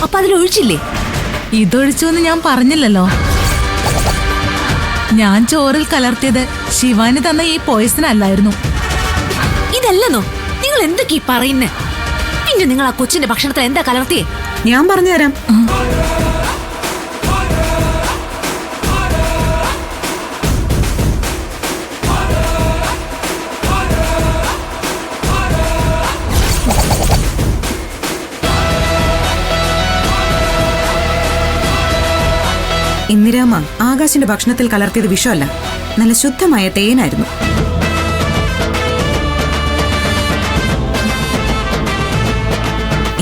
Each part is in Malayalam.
അപ്പൊ അതിലൊഴിച്ചില്ലേ? ഇതൊഴിച്ചു എന്ന് ഞാൻ പറഞ്ഞില്ലല്ലോ. ഞാൻ ചോറിൽ കലർത്തിയത് ശിവാനി തന്ന ഈ പോയിസൺ അല്ലായിരുന്നു. ഇതല്ലെന്നോ നിങ്ങൾ എന്തൊക്കെ പറയുന്നേ? പിന്നെ നിങ്ങൾ ആ കൊച്ചിന്റെ ഭക്ഷണത്തിൽ എന്താ കലർത്തിയേ? ഞാൻ പറഞ്ഞുതരാം. ഇന്ദിരാമ്മ ആകാശിന്റെ ഭക്ഷണത്തിൽ കലർത്തിയത് വിഷമല്ല, നല്ല ശുദ്ധമായ തേനായിരുന്നു.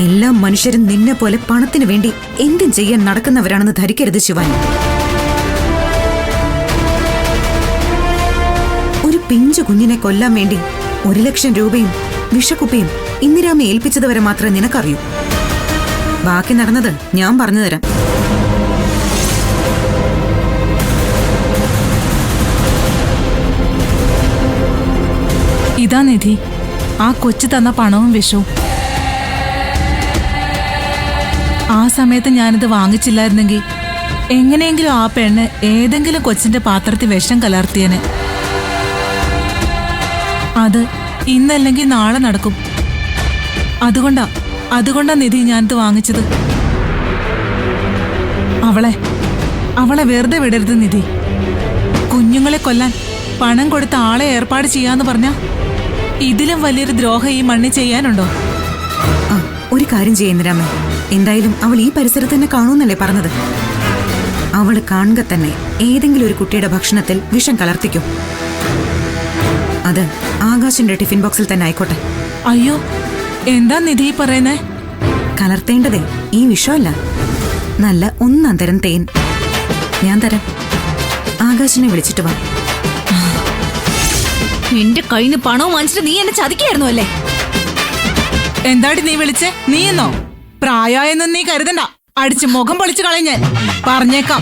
എല്ലാ മനുഷ്യരും നിന്നെ പോലെ പണത്തിനു വേണ്ടി എന്തും ചെയ്യാൻ നടക്കുന്നവരാണെന്ന് ധരിക്കരുത് ശിവാനി. ഒരു പിഞ്ചു കുഞ്ഞിനെ കൊല്ലാൻ വേണ്ടി 1 ലക്ഷം രൂപയും വിഷക്കുപ്പിയും ഇന്ദിരാമ്മ ഏൽപ്പിച്ചതുവരെ മാത്രമേ നിനക്കറിയൂ. ബാക്കി നടന്നത് ഞാൻ പറഞ്ഞുതരാം. ഇതാ നിധി, ആ കൊച്ചു തന്ന പണവും വിഷവും. ആ സമയത്ത് ഞാനിത് വാങ്ങിച്ചില്ലായിരുന്നെങ്കിൽ എങ്ങനെയെങ്കിലും ആ പെണ്ണ് ഏതെങ്കിലും കൊച്ചിന്റെ പാത്രത്തിൽ വിഷം കലർത്തിയനെ. അത് ഇന്നല്ലെങ്കിൽ നാളെ നടക്കും. അതുകൊണ്ടാ നിധി ഞാനിത് വാങ്ങിച്ചത്. അവളെ വെറുതെ വിടരുത് നിധി. കുഞ്ഞുങ്ങളെ കൊല്ലാൻ പണം കൊടുത്ത ആളെ ഏർപ്പാട് ചെയ്യാന്ന് പറഞ്ഞാ ഇതിലും വലിയൊരു ദ്രോഹം ഈ മണ്ണിൽ ചെയ്യാനുണ്ടോ? ഒരു കാര്യം ചെയ്യുന്നിരാമ, എന്തായാലും അവൾ ഈ പരിസരത്ത് തന്നെ കാണൂന്നല്ലേ പറഞ്ഞത്. അവള് കാണുക തന്നെ ഏതെങ്കിലും ഒരു കുട്ടിയുടെ ഭക്ഷണത്തിൽ വിഷം കലർത്തിക്കും. അത് ആകാശിന്റെ ടിഫിൻ ബോക്സിൽ തന്നെ ആയിക്കോട്ടെ. അയ്യോ, എന്താ നിധി പറയുന്നേ? കലർത്തേണ്ടതേ ഈ വിഷമല്ല, നല്ല 1 തരം തേൻ. ഞാൻ തരാം. ആകാശിനെ വിളിച്ചിട്ട് വാ. എന്റെ കയ്യിൽ നിന്ന് പണവും വാങ്ങിച്ചിട്ട് നീ എന്നെ ചതിക്കായിരുന്നു അല്ലേ? എന്താടി നീ വിളിച്ചേ? നീ എന്നോ? പ്രായമായെന്നും നീ കരുതണ്ട, അടിച്ച് മുഖം പൊളിച്ചു കളയും ഞാൻ. പറഞ്ഞേക്കാം.